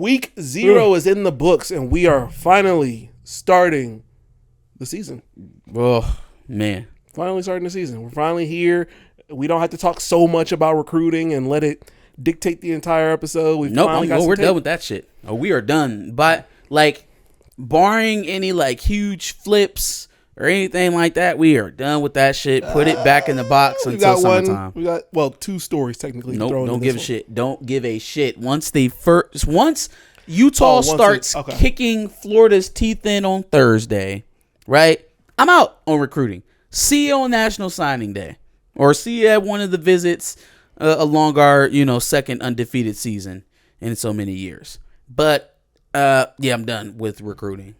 Week 0 is in the books, and we are finally starting the season. Oh, man. Finally starting the season. We're finally here. We don't have to talk so much about recruiting and let it dictate the entire episode. We're done with that shit. Oh, we are done. But, like, barring any, like, huge flips or anything like that, we are done with that shit. Put it back in the box until summertime. We got, 2 stories technically. Nope, don't give a shit. Don't give a shit. Once Utah starts kicking Florida's teeth in on Thursday, right? I'm out on recruiting. See you on National Signing Day. Or see you at one of the visits along our, second undefeated season in so many years. But, I'm done with recruiting.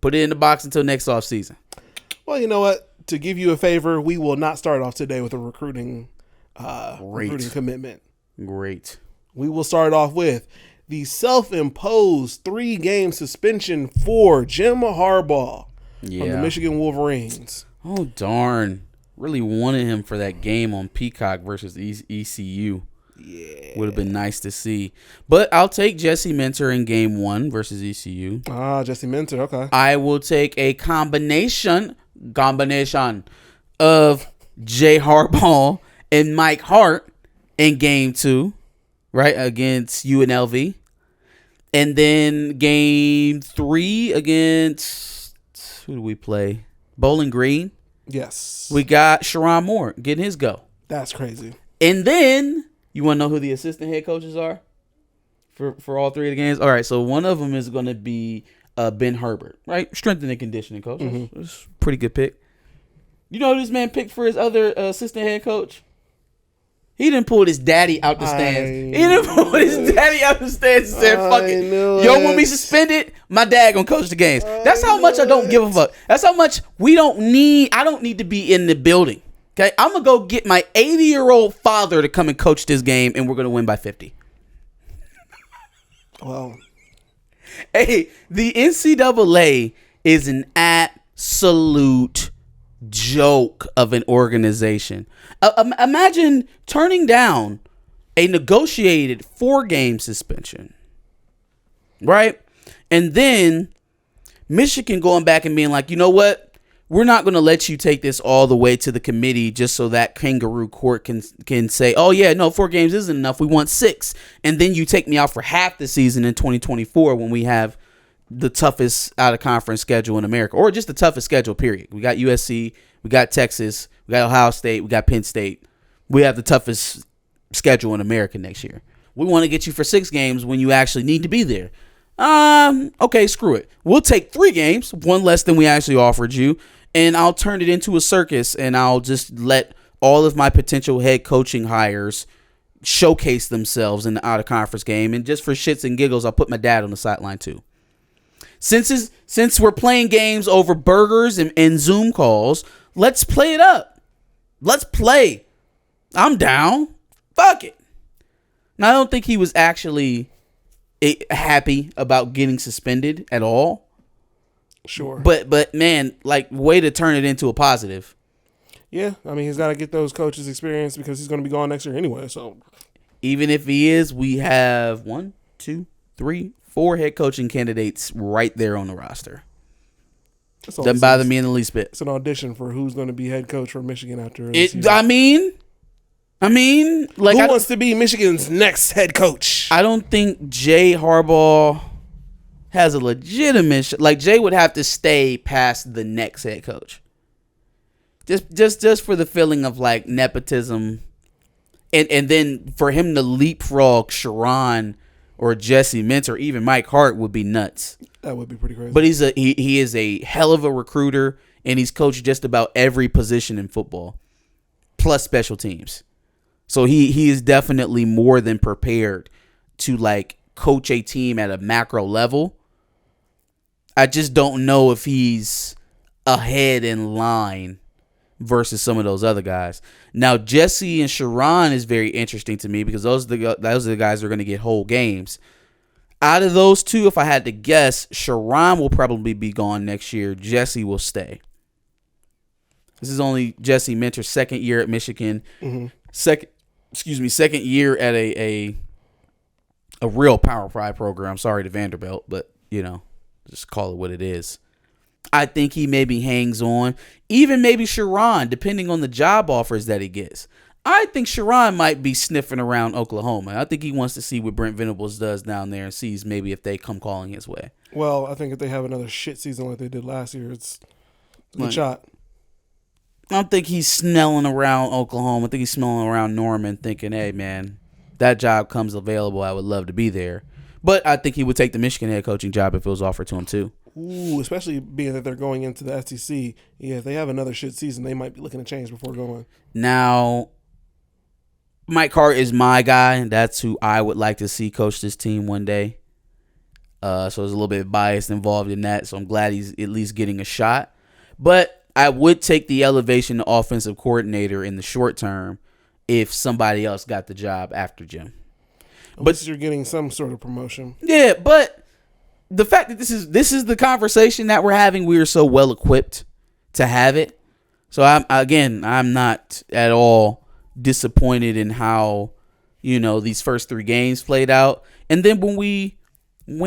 Put it in the box until next offseason. Well, you know what? To give you a favor, we will not start off today with a recruiting commitment. Great. We will start off with the self-imposed 3-game suspension for Jim Harbaugh from the Michigan Wolverines. Oh, darn. Really wanted him for that game on Peacock versus ECU. Yeah. Would have been nice to see. But I'll take Jesse Minter in game 1 versus ECU. Jesse Minter, okay. I will take a combination of Jay Harbaugh and Mike Hart in game 2, right, against UNLV. And then game 3 against, who do we play? Bowling Green. Yes. We got Sharon Moore getting his go. That's crazy. And then, you want to know who the assistant head coaches are for all 3 of the games? All right, so one of them is going to be Ben Herbert, right? Strength and conditioning coach. Mm-hmm. That's a pretty good pick. You know who this man picked for his other assistant head coach? He didn't pull his daddy out the stands. He didn't pull his daddy out the stands and said, fuck it. Yo, when we suspended, my dad gonna coach the games. That's how much I don't give a fuck. That's how much I don't need to be in the building. Okay? I'm gonna go get my 80-year-old father to come and coach this game, and we're gonna win by 50. Well. Hey, the NCAA is an absolute joke of an organization. Imagine turning down a negotiated 4-game suspension, right? And then Michigan going back and being like, you know what? We're not going to let you take this all the way to the committee just so that kangaroo court can say, oh, yeah, no, 4 games isn't enough. We want 6. And then you take me out for half the season in 2024 when we have the toughest out-of-conference schedule in America, or just the toughest schedule, period. We got USC, we got Texas, we got Ohio State, we got Penn State. We have the toughest schedule in America next year. We want to get you for 6 games when you actually need to be there. Okay, screw it. We'll take 3 games, 1 less than we actually offered you, and I'll turn it into a circus, and I'll just let all of my potential head coaching hires showcase themselves in the out-of-conference game, and just for shits and giggles, I'll put my dad on the sideline too. Since we're playing games over burgers and Zoom calls, let's play it up. Let's play. I'm down. Fuck it. Now, I don't think he was actually happy about getting suspended at all. Sure. But man, like, way to turn it into a positive. Yeah, I mean, he's got to get those coaches experience because he's going to be gone next year anyway. So even if he is, we have 1, 2, 3, 4 head coaching candidates right there on the roster. Doesn't bother me in the least bit. It's an audition for who's going to be head coach for Michigan after it. I mean, like, who wants to be Michigan's next head coach? I don't think Jay Harbaugh has a legitimate. Like, Jay would have to stay past the next head coach. Just for the feeling of like nepotism, and then for him to leapfrog Sharon or Jesse Minter or even Mike Hart would be nuts. That would be pretty crazy. But he is a hell of a recruiter, and he's coached just about every position in football, plus special teams. So he is definitely more than prepared to like coach a team at a macro level. I just don't know if he's ahead in line versus some of those other guys. Now, Jesse and Sharon is very interesting to me because those are the guys that are going to get whole games. Out of those two, if I had to guess, Sharon will probably be gone next year. Jesse will stay. This is only Jesse Minter's second year at Michigan. Mm-hmm. Second year at a a real Power 5 program. Sorry to Vanderbilt, but, just call it what it is. I think he maybe hangs on. Even maybe Sharon, depending on the job offers that he gets. I think Sharon might be sniffing around Oklahoma. I think he wants to see what Brent Venables does down there and sees maybe if they come calling his way. Well, I think if they have another shit season like they did last year, it's a good shot. I don't think he's smelling around Oklahoma. I think he's smelling around Norman thinking, hey, man, that job comes available. I would love to be there. But I think he would take the Michigan head coaching job if it was offered to him, too. Ooh, especially being that they're going into the SEC. Yeah, if they have another shit season, they might be looking to change before going. Now, Mike Hart is my guy. That's who I would like to see coach this team one day. So there's a little bit of bias involved in that. So I'm glad he's at least getting a shot. But I would take the elevation to offensive coordinator in the short term if somebody else got the job after Jim. At least you're getting some sort of promotion. Yeah, but the fact that this is the conversation that we're having, we are so well equipped to have it. So I'm not at all disappointed in how these first 3 games played out. And then when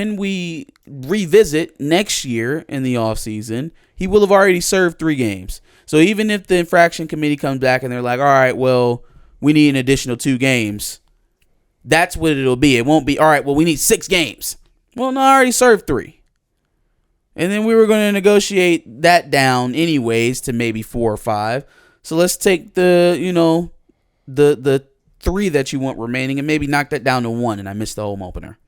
we revisit next year in the offseason, he will have already served 3 games. So even if the infraction committee comes back and they're like, all right, well, we need an additional 2 games, that's what it'll be. It won't be, all right, well, we need 6 games. Well, no, I already served 3. And then we were going to negotiate that down anyways to maybe 4 or 5. So let's take the 3 that you want remaining and maybe knock that down to 1, and I missed the home opener.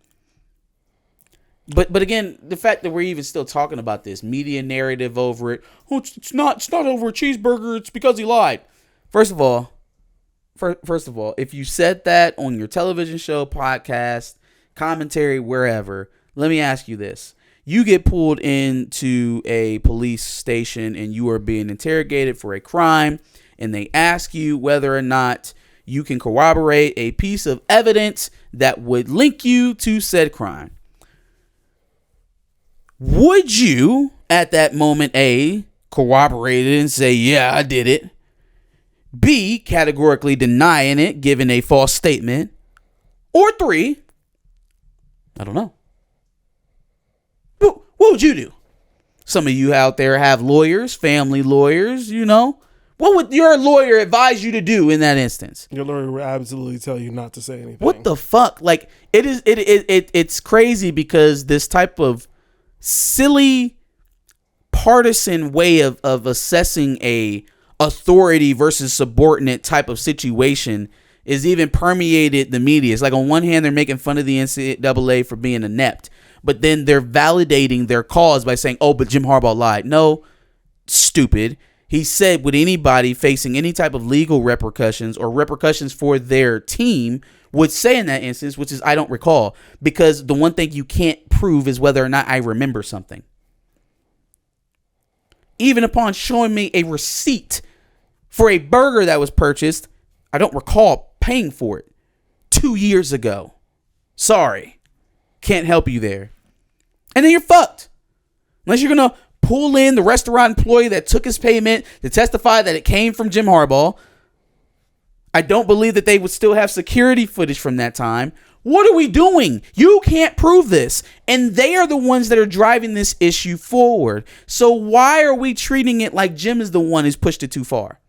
But again, the fact that we're even still talking about this media narrative over it, it's not over a cheeseburger, it's because he lied. First of all, if you said that on your television show, podcast, commentary, wherever, let me ask you this. You get pulled into a police station and you are being interrogated for a crime, and they ask you whether or not you can corroborate a piece of evidence that would link you to said crime. Would you, at that moment, A, corroborate it and say, yeah, I did it? B, categorically denying it, giving a false statement? Or 3, I don't know. What would you do? Some of you out there have lawyers, family lawyers, What would your lawyer advise you to do in that instance? Your lawyer would absolutely tell you not to say anything. What the fuck? Like, it's crazy because this type of silly partisan way of assessing a authority versus subordinate type of situation is even permeated the media. It's like on one hand, they're making fun of the NCAA for being inept, but then they're validating their cause by saying, oh, but Jim Harbaugh lied. No, stupid. He said with anybody facing any type of legal repercussions or repercussions for their team would say in that instance, which is I don't recall, because the one thing you can't prove is whether or not I remember something. Even upon showing me a receipt for a burger that was purchased, I don't recall paying for it 2 years ago. Sorry. Can't help you there. And then you're fucked. Unless you're going to pull in the restaurant employee that took his payment to testify that it came from Jim Harbaugh. I don't believe that they would still have security footage from that time. What are we doing? You can't prove this. And they are the ones that are driving this issue forward. So why are we treating it like Jim is the one who's pushed it too far?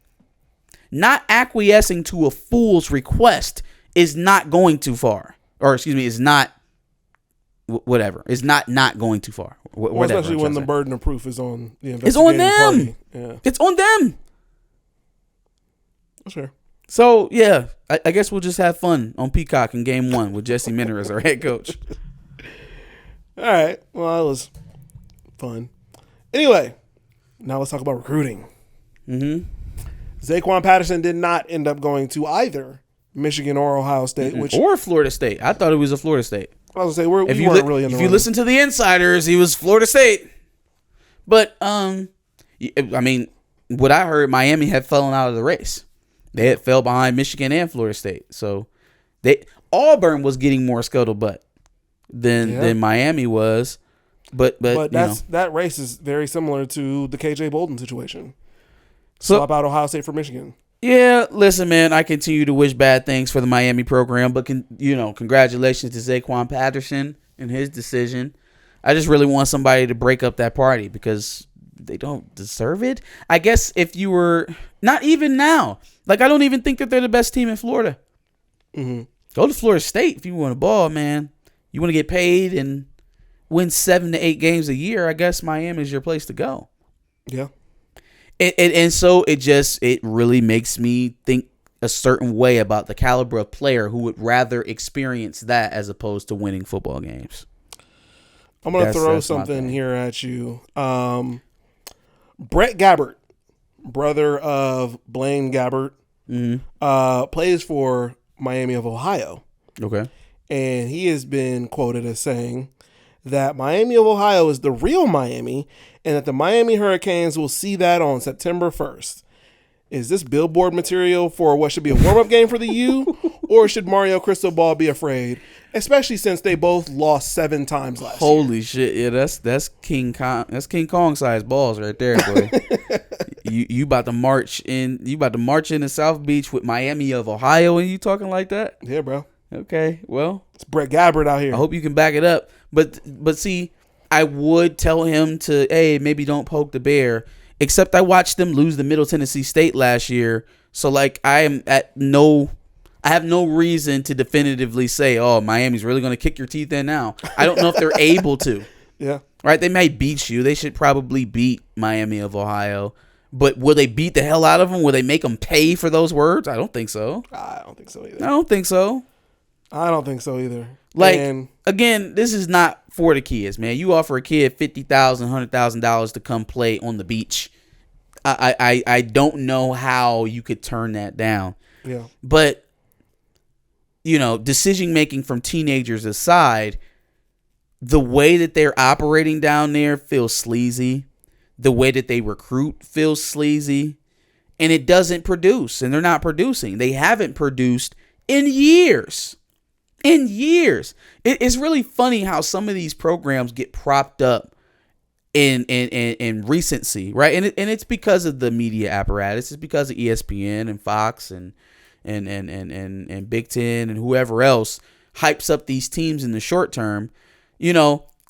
Not acquiescing to a fool's request is not going too far. Or excuse me, is not whatever. It's not going too far. Well, especially when the burden of proof is on the investigating It's on them. party. Yeah. It's on them. Sure. So, yeah, I guess we'll just have fun on Peacock in Game 1 with Jesse Minter as our head coach. All right. Well, that was fun. Anyway, now let's talk about recruiting. Mm-hmm. Zaquan Patterson did not end up going to either Michigan or Ohio State. Or Florida State. I thought it was a Florida State. I was going to say, we weren't really in the If you listen to the insiders, he was Florida State. But, I mean, what I heard, Miami had fallen out of the race. They had fell behind Michigan and Florida State. So Auburn was getting more scuttlebutt than Miami was. But that race is very similar to the KJ Bolden situation. So about Ohio State for Michigan. Yeah, listen, man, I continue to wish bad things for the Miami program, but congratulations to Zaquan Patterson and his decision. I just really want somebody to break up that party because they don't deserve it. I guess if you were not even now, like I don't even think that they're the best team in Florida. Mm-hmm. Go to Florida State if you want a ball, man. You want to get paid and win 7 to 8 games a year. I guess Miami is your place to go. Yeah. And so it really makes me think a certain way about the caliber of player who would rather experience that as opposed to winning football games. I'm going to throw something here at you. Brett Gabbert, brother of Blaine Gabbert, plays for Miami of Ohio. Okay. And he has been quoted as saying that Miami of Ohio is the real Miami and that the Miami Hurricanes will see that on September 1st. Is this billboard material for what should be a warm-up game for the U, or should Mario Cristobal be afraid, especially since they both lost 7 times last year? Holy shit. Yeah, that's King Kong. That's King Kong sized balls right there, boy. you about to march into South Beach with Miami of Ohio and you talking like that? Yeah, bro. Okay, well, it's Brett Gabbert out here. I hope you can back it up. But see, I would tell him to, hey, maybe don't poke the bear. Except I watched them lose to Middle Tennessee State last year. So like I have no reason to definitively say, oh, Miami's really going to kick your teeth in now. I don't know if they're able to. Yeah. Right? They might beat you. They should probably beat Miami of Ohio. But will they beat the hell out of them? Will they make them pay for those words? I don't think so. I don't think so either. I don't think so. I don't think so either. Like, again, this is not for the kids, man. You offer a kid $50,000, $100,000 to come play on the beach. I don't know how you could turn that down. Yeah. But, decision making from teenagers aside, the way that they're operating down there feels sleazy. The way that they recruit feels sleazy. And it doesn't produce. And they're not producing. They haven't produced in years. In years. It's really funny how some of these programs get propped up in recency, right? And it's because of the media apparatus. It's because of ESPN and Fox and Big Ten and whoever else hypes up these teams in the short term.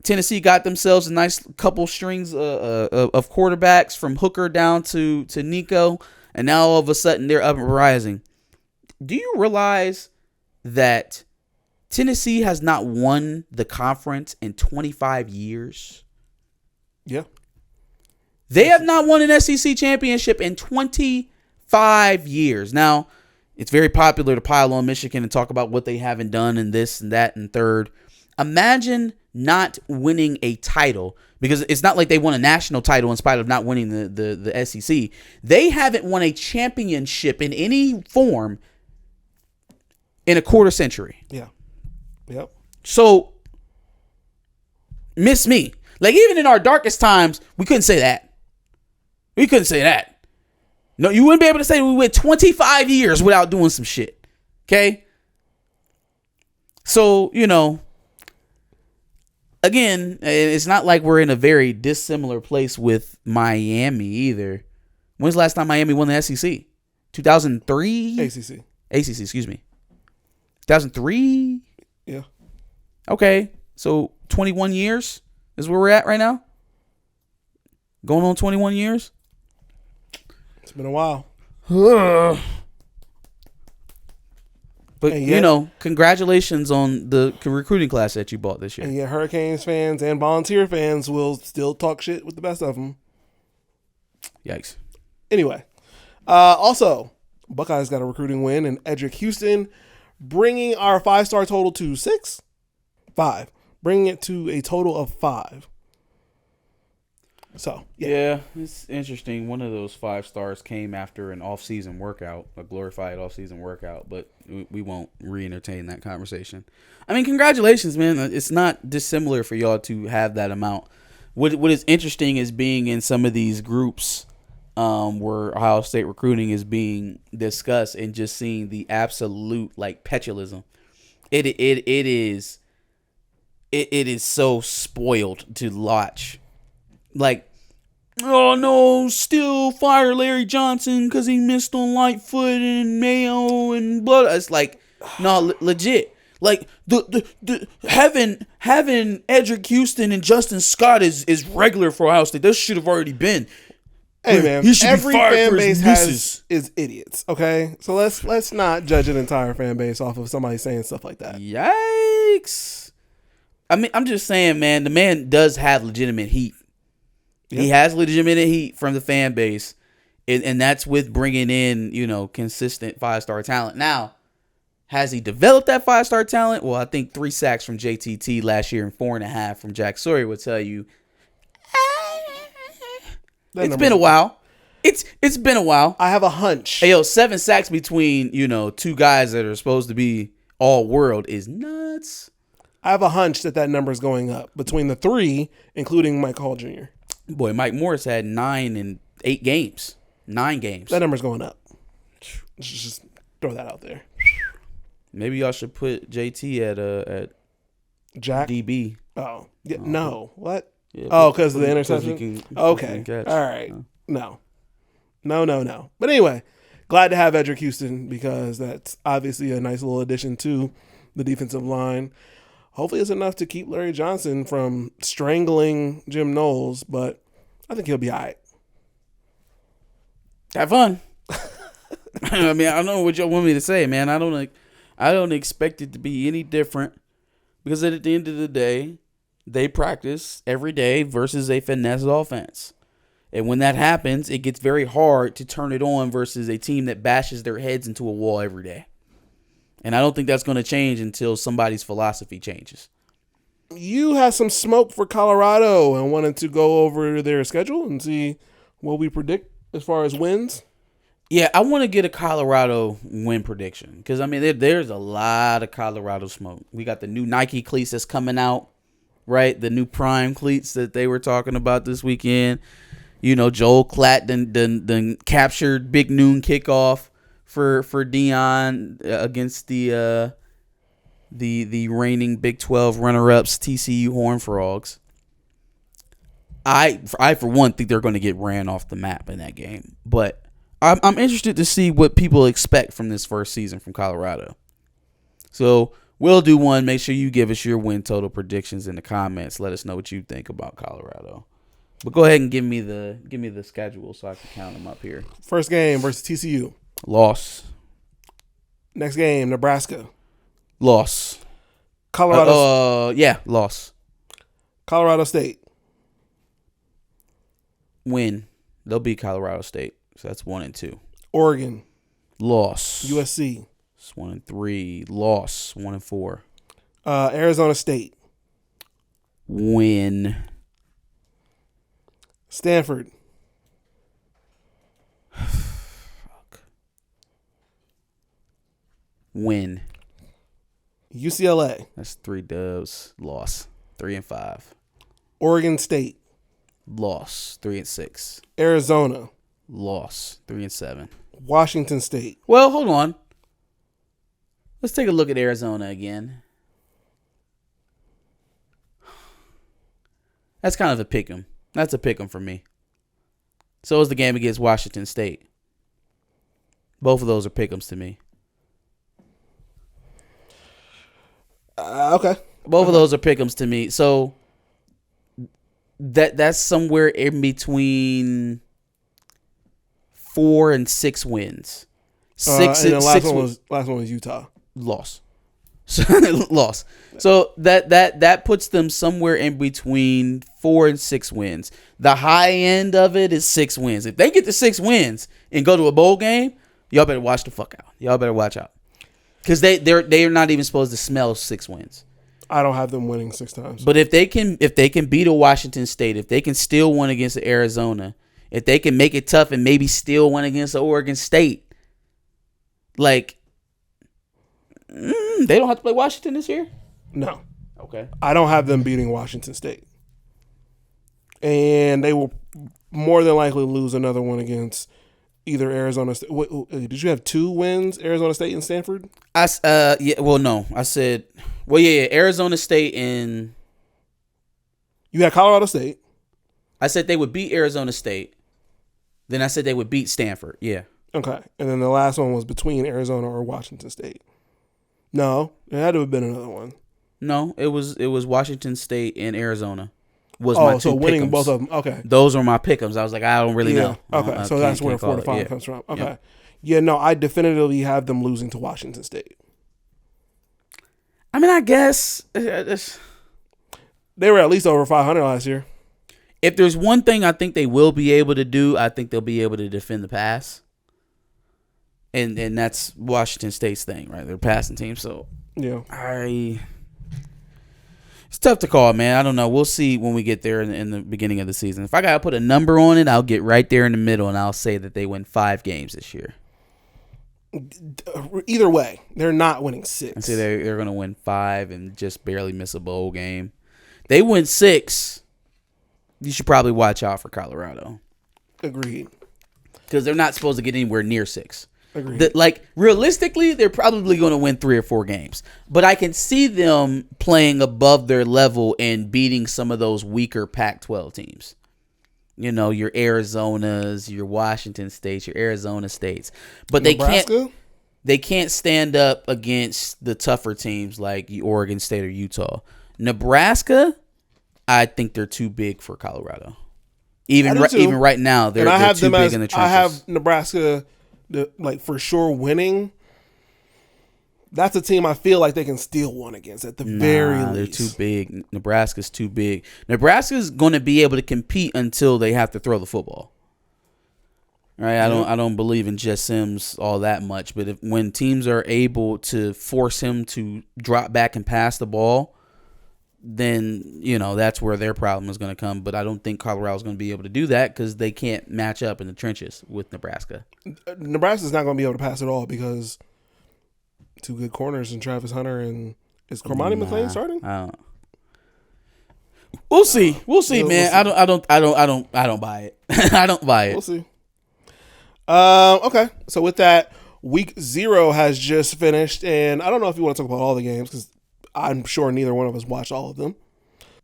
Tennessee got themselves a nice couple strings of quarterbacks from Hooker down to Nico, and now all of a sudden they're up and rising. Do you realize that Tennessee has not won the conference in 25 years? Yeah. They have not won an SEC championship in 25 years. Now, it's very popular to pile on Michigan and talk about what they haven't done and this and that and third. Imagine not winning a title, because it's not like they won a national title in spite of not winning the SEC. They haven't won a championship in any form in a quarter century. Yeah. Yep. So, miss me. Like, even in our darkest times, we couldn't say that. We couldn't say that. No, you wouldn't be able to say we went 25 years without doing some shit. Okay? So, again, it's not like we're in a very dissimilar place with Miami either. When's the last time Miami won the SEC? 2003? ACC, excuse me. 2003? Yeah. Okay. So 21 years is where we're at right now? Going on 21 years? It's been a while. But, congratulations on the recruiting class that you bought this year. And yet Hurricanes fans and Volunteer fans will still talk shit with the best of them. Yikes. Anyway, also, Buckeyes got a recruiting win in Edric Houston, bringing our 5-star total to 5, bringing it to a total of 5. So, yeah, it's interesting. One of those 5 stars came after an off-season workout, a glorified off-season workout, but we won't re-entertain that conversation. I mean, congratulations, man. It's not dissimilar for y'all to have that amount. What is interesting is being in some of these groups where Ohio State recruiting is being discussed and just seeing the absolute petulism. It is so spoiled to watch. Like, oh no, still fire Larry Johnson because he missed on Lightfoot and Mayo and blood. It's like, no, legit. Like the having Edric Houston and Justin Scott is regular for Ohio State. This should have already been. Hey man, he should every be fired fan for his base misses. is idiots. Okay, so let's not judge an entire fan base off of somebody saying stuff like that. Yikes! I mean, I'm just saying, man. The man does have legitimate heat. Yep. He has legitimate heat from the fan base, and that's with bringing in consistent 5-star talent. Now, has he developed that 5-star talent? Well, I think 3 sacks from JTT last year and 4.5 from Jack Sawyer would tell you. It's been a while. It's been a while. I have a hunch. Hey, 7 sacks between 2 guys that are supposed to be all world is nuts. I have a hunch that number is going up between the 3, including Mike Hall Jr. Boy, Mike Morris had 9 in 8 games. 9 games. That number's going up. Just throw that out there. Maybe y'all should put JT at Jack DB. Oh yeah, no. What? Yeah, because of the interception. Okay, all right. No. But anyway, glad to have Edric Houston because that's obviously a nice little addition to the defensive line. Hopefully, it's enough to keep Larry Johnson from strangling Jim Knowles, but I think he'll be all right. Have fun. I mean, I don't know what y'all want me to say, man. I don't expect it to be any different because at the end of the day, they practice every day versus a finesse offense. And when that happens, it gets very hard to turn it on versus a team that bashes their heads into a wall every day. And I don't think that's going to change until somebody's philosophy changes. You had some smoke for Colorado and wanted to go over their schedule and see what we predict as far as wins. Yeah, I want to get a Colorado win prediction because, I mean, there's a lot of Colorado smoke. We got the new Nike cleats that's coming out, right? The new Prime cleats that they were talking about this weekend. Joel Klatt then captured Big Noon kickoff for Deion against the reigning Big 12 runner-ups TCU Horned Frogs. I for one think they're going to get ran off the map in that game, but I'm interested to see what people expect from this first season from Colorado. So we'll do one. Make sure you give us your win total predictions in the comments. Let us know what you think about Colorado. But go ahead and give me the schedule so I can count them up here. First game versus TCU. Loss. Next game, Nebraska. Loss. Colorado. Loss. Colorado State. Win. They'll beat Colorado State. So that's 1 and 2. Oregon. Loss. USC. It's 1 and 3. Loss. 1 and 4. Arizona State. Win. Stanford. Fuck. Win. UCLA. That's 3 dubs. Loss. 3 and 5. Oregon State. Loss. 3 and 6. Arizona. Loss. 3 and 7. Washington State. Well, hold on. Let's take a look at Arizona again. That's kind of a pick 'em. That's a pick 'em for me. So is the game against Washington State. Both of those are pick 'ems to me. Okay. Both of those are pick 'ems to me. So that's somewhere in between 4 and 6 wins. And the last one was Utah. Loss. Loss. So that puts them somewhere in between 4 and 6 wins. The high end of it is 6 wins. If they get to 6 wins and go to a bowl game, y'all better watch the fuck out. Y'all better watch out. Because they're not even supposed to smell 6 wins. I don't have them winning 6 times. But if they can beat a Washington State, if they can steal one against Arizona, if they can make it tough and maybe steal one against Oregon State, like, they don't have to play Washington this year? No. Okay. I don't have them beating Washington State. And they will more than likely lose another one against either Arizona State. Did you have 2 wins, Arizona State and Stanford? No. I said, Arizona State and... You had Colorado State. I said they would beat Arizona State. Then I said they would beat Stanford. Yeah. Okay. And then the last one was between Arizona or Washington State. No, it had to have been another one. No, it was Washington State and Arizona. Was my two so winning pick-ems. both of them. Okay. Those were my pick-ems. I was like, I don't really know. Okay, so that's where 4 to 5 comes from. Okay. Yep. Yeah, no, I definitively have them losing to Washington State. I mean, I guess They were at least over 500 last year. if there's one thing I think they will be able to do, I think they'll be able to defend the pass. And that's Washington State's thing, right? They're a passing team, so Yeah. it's tough to call, man. I don't know. We'll see when we get there in the beginning of the season. If I gotta put a number on it, I'll get right there in the middle, and I'll say that they win 5 games this year. Either way, they're not winning 6. I say they're gonna win 5 and just barely miss a bowl game. They win 6. You should probably watch out for Colorado Agreed. because they're not supposed to get anywhere near 6. Agreed. Realistically, they're probably going to win 3 or 4 games. But I can see them playing above their level and beating some of those weaker Pac-12 teams. You know, your Arizonas, your Washington States, your Arizona States. But Nebraska? they can't stand up against the tougher teams like Oregon State or Utah. Nebraska, I think they're too big for Colorado. Even right now, they're too big in the trenches. I have Nebraska for sure winning. That's a team I feel like they can steal one against at the very least. They're too big. Nebraska's too big. Nebraska's going to be able to compete until they have to throw the football. Right? I don't believe in Jess Sims all that much, but when teams are able to force him to drop back and pass the ball, then, you know, that's where their problem is going to come. But I don't think Colorado's going to be able to do that because they can't match up in the trenches with Nebraska. Nebraska's not going to be able to pass at all because 2 good corners in Travis Hunter and is Cormani McClain starting? We'll see. We'll see, man. I don't buy it. I don't buy it. We'll see. Okay. So with that, week 0 has just finished, and I don't know if you want to talk about all the games because I'm sure neither one of us watched all of them.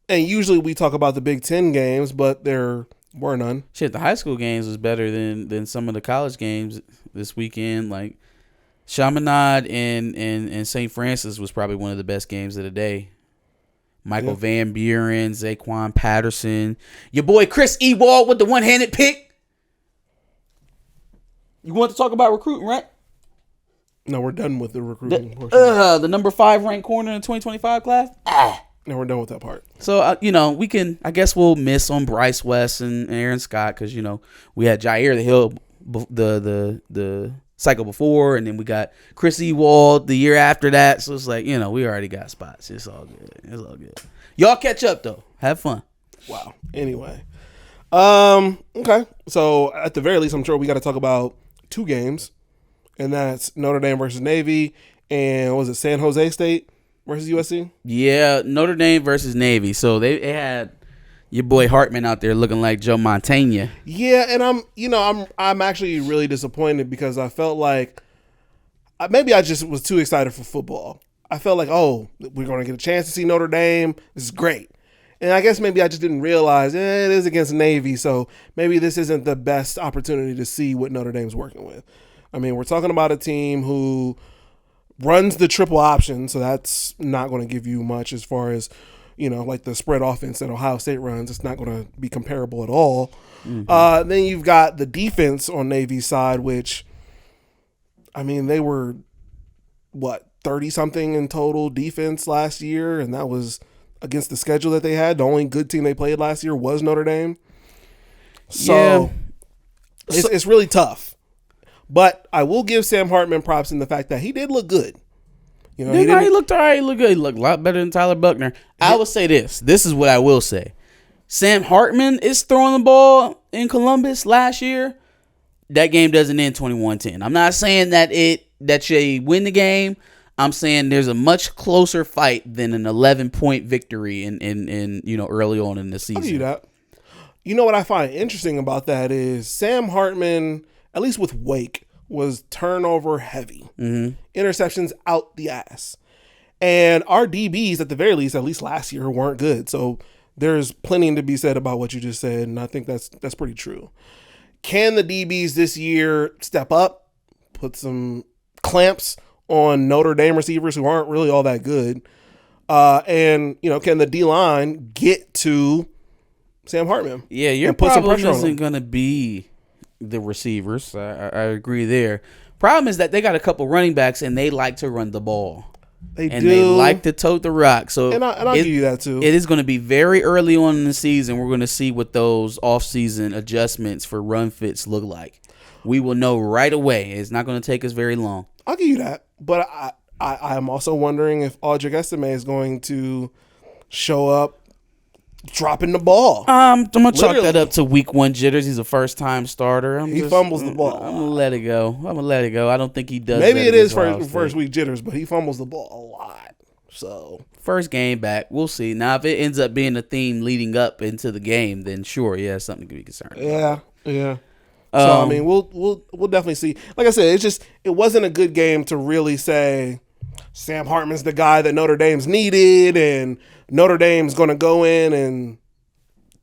And usually we talk about the Big Ten games, but there were none. Shit, the high school games was better than some of the college games this weekend. Like Chaminade and St. Francis was probably one of the best games of the day. Michael Van Buren, Zaquan Patterson, your boy Chris Ewald with the one-handed pick. You want to talk about recruiting, right? No, we're done with the recruiting portion. The number 5 ranked corner in the 2025 class. No, we're done with that part. So, we can, I guess we'll miss on Bryce West and Aaron Scott because, we had Jair the Hill the cycle before, and then we got Chris Ewald the year after that. So it's like, we already got spots. It's all good. Y'all catch up, though. Have fun. Wow. Anyway. Okay. So, at the very least, I'm sure we got to talk about 2 games. And that's Notre Dame versus Navy, and what was it, San Jose State versus USC? Yeah, Notre Dame versus Navy. So they had your boy Hartman out there looking like Joe Montana. Yeah, and I'm actually really disappointed because I felt like maybe I just was too excited for football. I felt like, we're going to get a chance to see Notre Dame. This is great. And I guess maybe I just didn't realize it is against Navy, so maybe this isn't the best opportunity to see what Notre Dame's working with. I mean, we're talking about a team who runs the triple option, so that's not going to give you much as far as, like the spread offense that Ohio State runs. It's not going to be comparable at all. Mm-hmm. Then you've got the defense on Navy's side, which, I mean, they were, 30-something in total defense last year, and that was against the schedule that they had. The only good team they played last year was Notre Dame. So it's really tough. But I will give Sam Hartman props in the fact that he did look good. He looked all right. He looked good. He looked a lot better than Tyler Buckner. I will say this. This is what I will say. Sam Hartman is throwing the ball in Columbus last year. That game doesn't end 21-10. I'm not saying that you win the game. I'm saying there's a much closer fight than an 11-point victory in early on in the season. I'll give you that. You know what I find interesting about that is Sam Hartman, at least with Wake, was turnover heavy. Mm-hmm. Interceptions out the ass. And our DBs, at the very least, at least last year, weren't good. So there's plenty to be said about what you just said, and I think that's pretty true. Can the DBs this year step up, put some clamps on Notre Dame receivers who aren't really all that good? And, can the D-line get to Sam Hartman? Yeah, your problem isn't going to be the receivers. I agree there. Problem is that they got a couple running backs, and they like to run the ball. They like to tote the rock. So and I'll give you that, too. It is going to be very early on in the season. We're going to see what those off-season adjustments for run fits look like. We will know right away. It's not going to take us very long. I'll give you that. But I'm also wondering if Audric Estime is going to show up dropping the ball. I'm gonna chalk that up to week 1 jitters. He's a first-time starter. He fumbles the ball. I'm gonna let it go. I don't think he does. Maybe it is first week jitters, but he fumbles the ball a lot. So first game back, we'll see. Now, if it ends up being a theme leading up into the game, then sure, yeah, something to be concerned about. Yeah. So I mean, we'll definitely see. Like I said, it wasn't a good game to really say Sam Hartman's the guy that Notre Dame's needed, and Notre Dame's going to go in and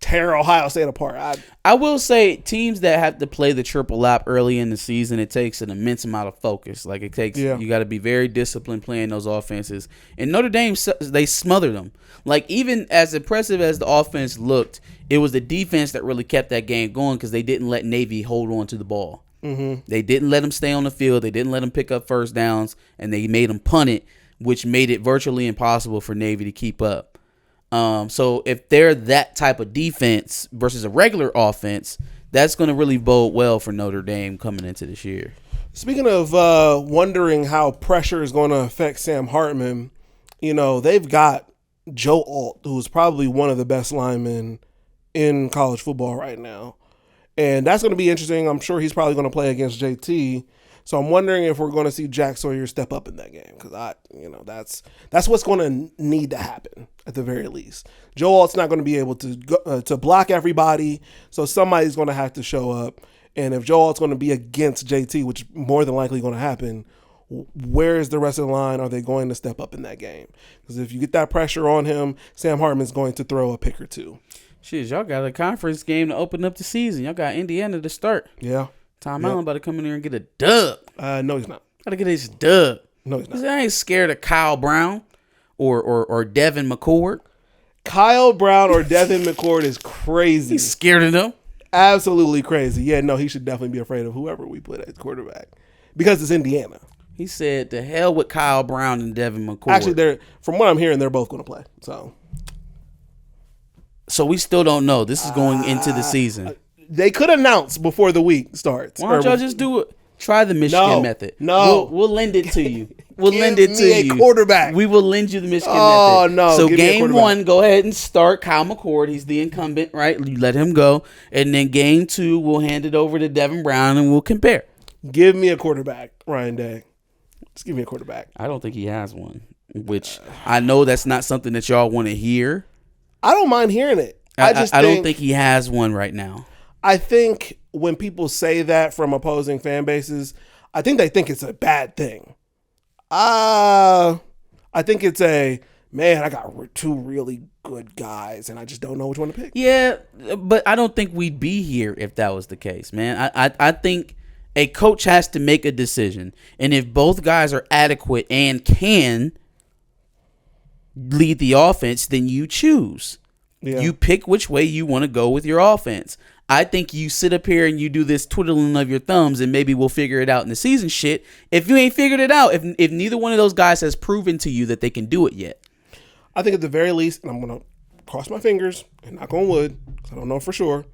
tear Ohio State apart. I will say teams that have to play the triple lap early in the season, it takes an immense amount of focus. Like it takes, you got to be very disciplined playing those offenses. And Notre Dame, they smothered them. Like even as impressive as the offense looked, it was the defense that really kept that game going because they didn't let Navy hold on to the ball. Mm-hmm. They didn't let them stay on the field. They didn't let them pick up first downs, and they made them punt it, which made it virtually impossible for Navy to keep up. So if they're that type of defense versus a regular offense, that's going to really bode well for Notre Dame coming into this year. Speaking of wondering how pressure is going to affect Sam Hartman, they've got Joe Alt, who's probably one of the best linemen in college football right now. And that's going to be interesting. I'm sure he's probably going to play against JT. So I'm wondering if we're going to see Jack Sawyer step up in that game because that's what's going to need to happen at the very least. Joe Alt's not going to be able to block everybody, so somebody's going to have to show up. And if Joe Alt's going to be against JT, which is more than likely going to happen, where is the rest of the line? Are they going to step up in that game? Because if you get that pressure on him, Sam Hartman's going to throw a pick or two. Shit, y'all got a conference game to open up the season. Y'all got Indiana to start. Yeah. Tom Allen about to come in here and get a dub. No, he's not. Got to get his dub. No, he's not. I ain't scared of Kyle Brown or Devin McCord. Kyle Brown or Devin McCord is crazy. He's scared of them. Absolutely crazy. Yeah, no, he should definitely be afraid of whoever we put at quarterback because it's Indiana. He said, "To hell with Kyle Brown and Devin McCord." Actually, from what I'm hearing, they're both going to play. So we still don't know. This is going into the season. They could announce before the week starts. Why don't y'all just do it? Try the Michigan method. No. We'll lend it to you. We'll lend it to you. Quarterback. We will lend you the Michigan method. Oh, no. So game 1, go ahead and start Kyle McCord. He's the incumbent, right? You let him go. And then game 2, we'll hand it over to Devin Brown and we'll compare. Give me a quarterback, Ryan Day. Just give me a quarterback. I don't think he has one, which I know that's not something that y'all want to hear. I don't mind hearing it. I don't think he has one right now. I think when people say that from opposing fan bases, I think they think it's a bad thing. I think it's I got 2 really good guys, and I just don't know which one to pick. Yeah, but I don't think we'd be here if that was the case, man. I think a coach has to make a decision, and if both guys are adequate and can lead the offense, then you choose. Yeah. You pick which way you want to go with your offense. I think you sit up here and you do this twiddling of your thumbs and maybe we'll figure it out in the season shit. If you ain't figured it out, if neither one of those guys has proven to you that they can do it yet. I think at the very least, and I'm going to cross my fingers and knock on wood, because I don't know for sure,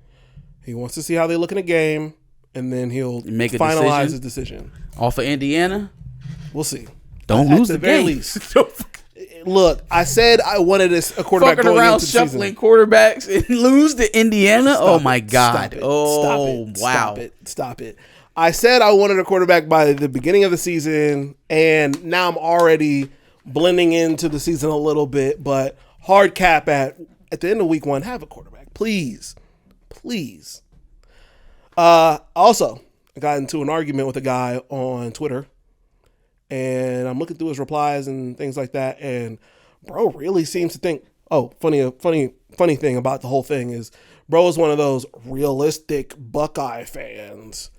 he wants to see how they look in a game, and then he'll finalize his decision. Off of Indiana? We'll see. Don't lose the very game. Least. Look, I said I wanted a quarterback fucking going around into the shuffling season. quarterbacks and lose to Indiana. Stop oh my it. God! Stop it. Oh Stop wow! Stop it! I said I wanted a quarterback by the beginning of the season, and now I'm already blending into the season a little bit. But hard cap at the end of week 1, have a quarterback, please. Also, I got into an argument with a guy on Twitter. And I'm looking through his replies and things like that. And bro really seems to think Oh, funny thing about the whole thing is, bro is one of those realistic Buckeye fans.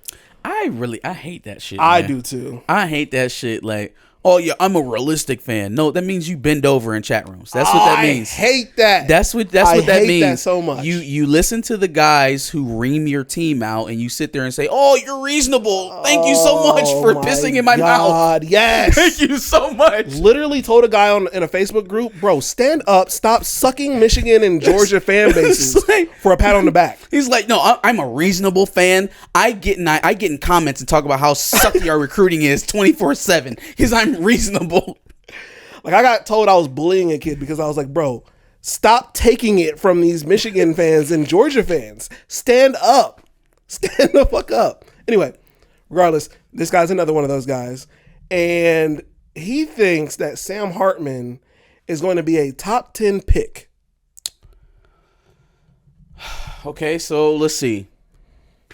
I hate that shit. I man. do too. I hate that shit. Like, oh yeah, I'm a realistic fan. No, that means you bend over in chat rooms. That's what that means. I hate that. That's what that means. That so much. You listen to the guys who ream your team out, and you sit there and say, "Oh, you're reasonable. Thank you so much for pissing in my mouth." Yes. Thank you so much. Literally told a guy in a Facebook group, bro, stand up, stop sucking Michigan and Georgia fan bases for a pat on the back. He's like, no, I'm a reasonable fan. I get in comments and talk about how sucky our recruiting is 24/7 because I'm reasonable. Like, I got told I was bullying a kid because I was like, bro, stop taking it from these Michigan fans and Georgia fans. Stand up. Stand the fuck up. Anyway, regardless, this guy's another one of those guys. And he thinks that Sam Hartman is going to be a top 10 pick. Okay, so let's see.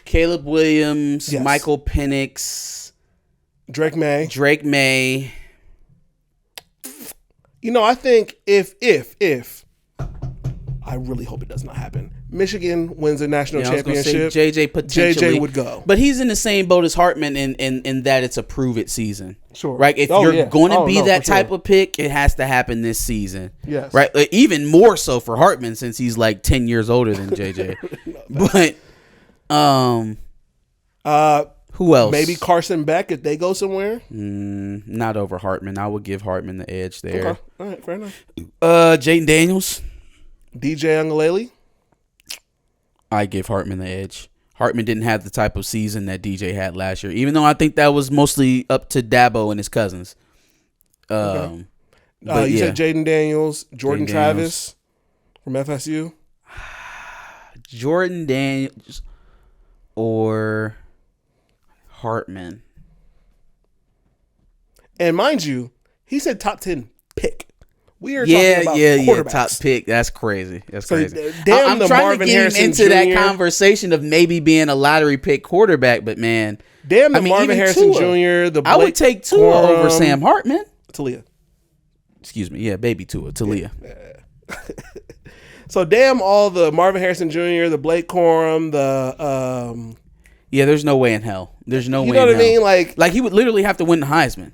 Caleb Williams, Yes. Michael Penix, Drake May. You know, I think if I really hope it does not happen, Michigan wins a national championship, I was gonna say JJ potentially. JJ would go. But he's in the same boat as Hartman in that it's a prove it season. Sure. Right? If you're going to be that for type sure. of pick, it has to happen this season. Yes. Right? Even more so for Hartman since he's like 10 years older than JJ. But who else? Maybe Carson Beck if they go somewhere. Not over Hartman. I would give Hartman the edge there. Okay. All right, fair enough. Jaden Daniels. DJ Ungalele. I give Hartman the edge. Hartman didn't have the type of season that DJ had last year, even though I think that was mostly up to Dabo and his cousins. Okay. You said Jaden Daniels, Jordan Travis from FSU. Jordan Daniels or Hartman. And mind you, he said top 10 pick. We are talking about quarterbacks. Top pick. That's crazy. That's crazy. Damn, I'm the trying Marvin to get Harrison him into Jr. that conversation of maybe being a lottery pick quarterback, but man, Damn, the Marvin even Harrison Tua. Jr. I would take Tua over Sam Hartman. Talia. Excuse me. Yeah, baby Tua. Talia. Yeah. So damn all the Marvin Harrison Jr., the Blake Corum, the Yeah, there's no way in hell. There's no way in you know hell. what I mean? Like he would literally have to win the Heisman.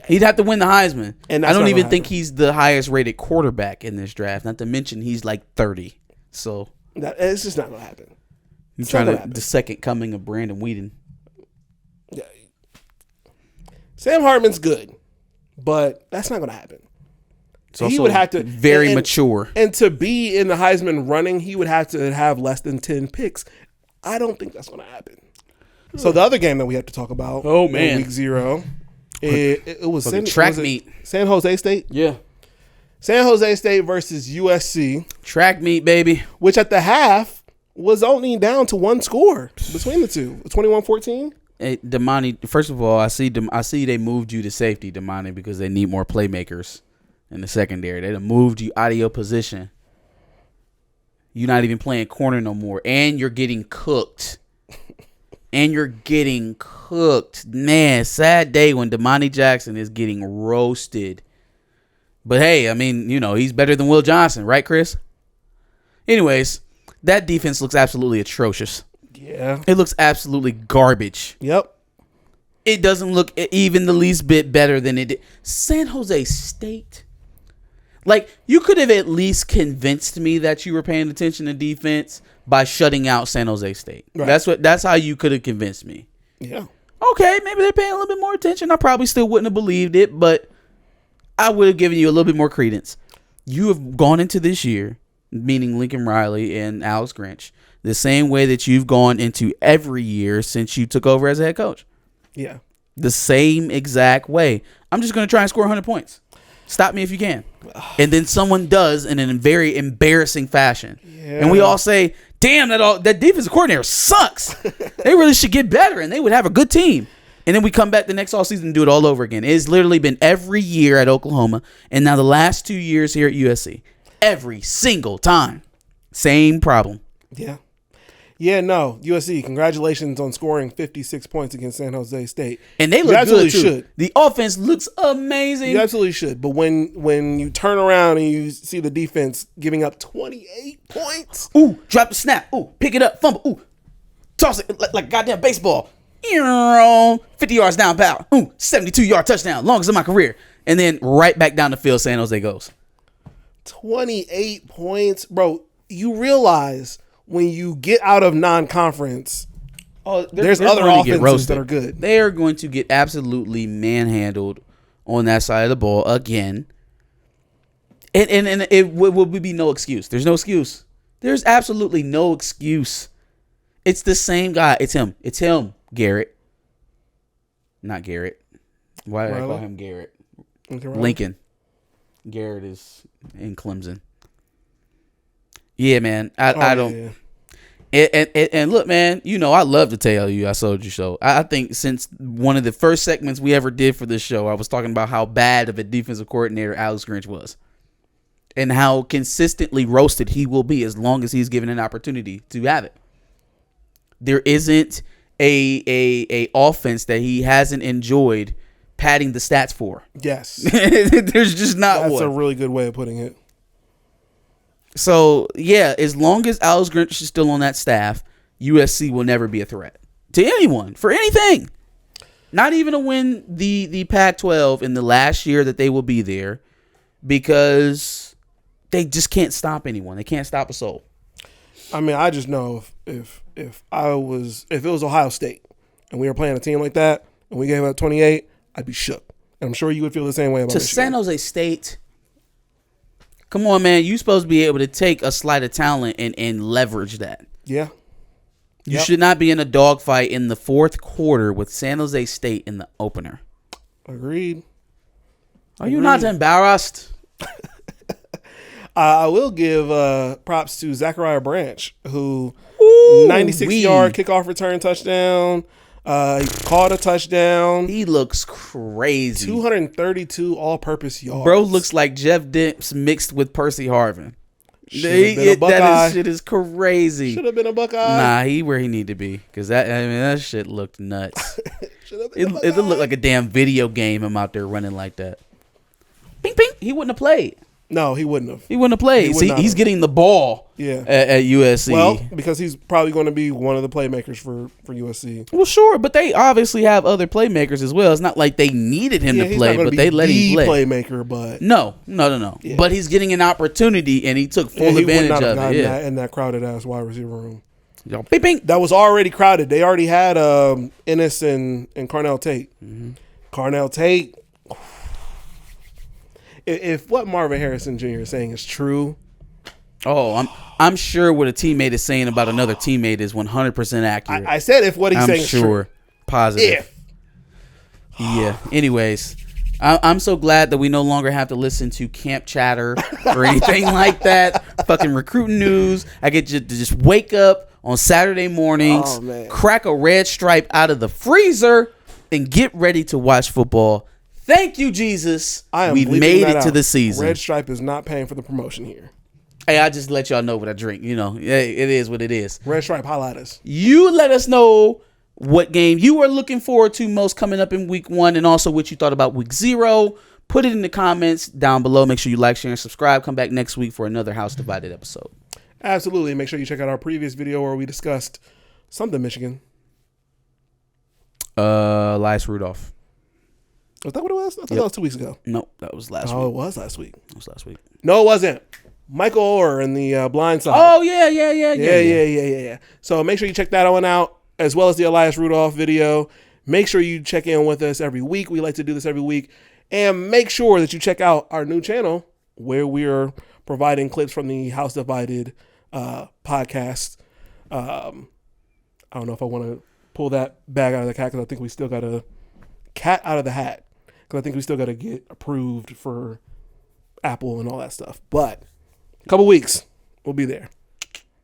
He'd have to win the Heisman. And I that's don't not even gonna think happen. he's the highest rated quarterback in this draft. Not to mention he's like 30. So it's just not gonna happen. he's It's trying not to gonna happen. the second coming of Brandon Whedon. Yeah. Sam Hartman's good, but that's not gonna happen. He would have to very mature. And to be in the Heisman running, he would have to have less than 10 picks. I don't think that's going to happen. So the other game that we have to talk about, Oh, man. in week 0, it was track meet. San Jose State. Yeah. San Jose State versus USC, Track meet, baby. which at the half was only down to one score between the two, 21-14. Hey, Damani, first of all, I see they moved you to safety, Damani, because they need more playmakers in the secondary. They done moved you out of your position. You're not even playing corner no more. And you're getting cooked. Man, sad day when Damani Jackson is getting roasted. But hey, I mean, he's better than Will Johnson, right, Chris? Anyways, that defense looks absolutely atrocious. Yeah. It looks absolutely garbage. Yep. It doesn't look even the least bit better than it did. San Jose State. Like, you could have at least convinced me that you were paying attention to defense by shutting out San Jose State. Right. That's how you could have convinced me. Yeah. Okay, maybe they're paying a little bit more attention. I probably still wouldn't have believed it, but I would have given you a little bit more credence. You have gone into this year, meaning Lincoln Riley and Alex Grinch, the same way that you've gone into every year since you took over as a head coach. Yeah. The same exact way. I'm just going to try and score 100 points. Stop me if you can. And then someone does in a very embarrassing fashion. Yeah. And we all say, damn, that defensive coordinator sucks. They really should get better and they would have a good team. And then we come back the next offseason and do it all over again. It's literally been every year at Oklahoma and now the last 2 years here at USC. Every single time. Same problem. Yeah. Yeah, no, USC. Congratulations on scoring 56 points against San Jose State. And they You look absolutely good too. should. The offense looks amazing. You absolutely should. But when you turn around and you see the defense giving up 28 points, Ooh, drop the snap. Ooh, pick it up, fumble. Ooh, toss it like goddamn baseball. 50 yards down, pal. Ooh, 72-yard touchdown, longest of my career. And then right back down the field, San Jose goes. 28 points, bro. You realize when you get out of non-conference, there's other going to get offenses roasted. that are good. They are going to get absolutely manhandled on that side of the ball again. And it will be no excuse. There's no excuse. There's absolutely no excuse. It's the same guy. It's him. It's him, Garrett. Not Garrett. Why did I call him Garrett? Lincoln. Garrett is in Clemson. Yeah, man. I don't. Yeah. And look, man, you know I love to tell you I sold you so. I think since one of the first segments we ever did for this show, I was talking about how bad of a defensive coordinator Alex Grinch was. And how consistently roasted he will be as long as he's given an opportunity to have it. There isn't a offense that he hasn't enjoyed padding the stats for. Yes. There's just not one. That's a really good way of putting it. So, yeah, as long as Alex Grinch is still on that staff, USC will never be a threat to anyone for anything. Not even to win the Pac-12 in the last year that they will be there, because they just can't stop anyone. They can't stop a soul. I mean, I just know if it was Ohio State and we were playing a team like that and we gave up 28, I'd be shook. And I'm sure you would feel the same way about to Michigan. San Jose State. Come on, man. You're supposed to be able to take a slight of talent and leverage that. Yeah. You should not be in a dogfight in the fourth quarter with San Jose State in the opener. Agreed. Are you not embarrassed? I will give props to Zachariah Branch, who 96-yard kickoff return touchdown. He caught a touchdown. He looks crazy. 232 all-purpose yards. Bro looks like Jeff Dempps mixed with Percy Harvin. That shit is crazy. Should have been a Buckeye. Nah, he where he need to be, because that shit looked nuts. It looked like a damn video game. Him out there running like that. Ping ping. He wouldn't have played. No, he wouldn't have. He wouldn't have played. See, he's getting the ball. Yeah. At USC. Well, because he's probably going to be one of the playmakers for USC. Well, sure, but they obviously have other playmakers as well. It's not like they needed him to play, but they let him play. Playmaker, but no. Yeah. But he's getting an opportunity, and he took full advantage of it. Yeah, in that crowded ass wide receiver room. Bing, bing. That was already crowded. They already had Ennis and Carnell Tate. Mm-hmm. Carnell Tate. If what Marvin Harrison Jr. is saying is true, I'm sure what a teammate is saying about another teammate is 100% accurate. I said if what he's saying is true. Positive. Yeah. Anyways, I'm so glad that we no longer have to listen to camp chatter or anything like that. Fucking recruiting news. I get to just wake up on Saturday mornings, crack a red stripe out of the freezer, and get ready to watch football. Thank you, Jesus. We've made it to the season. Red Stripe is not paying for the promotion here. Hey, I just let y'all know what I drink. You know, it is what it is. Red Stripe, highlight us. You let us know what game you are looking forward to most coming up in week 1, and also what you thought about week 0. Put it in the comments down below. Make sure you like, share, and subscribe. Come back next week for another House Divided episode. Absolutely. Make sure you check out our previous video where we discussed something Michigan. Elias Rudolph. Was that what it was? I thought that was 2 weeks ago. Nope, that was last week. Oh, it was last week. It was last week. No, it wasn't. Michael Orr in the Blind Side. Oh, yeah. So make sure you check that one out, as well as the Elias Rudolph video. Make sure you check in with us every week. We like to do this every week. And make sure that you check out our new channel, where we are providing clips from the House Divided podcast. I don't know if I want to pull that bag out of the cat, because I think we still got a cat out of the hat. Because I think we still got to get approved for Apple and all that stuff. But a couple weeks, we'll be there.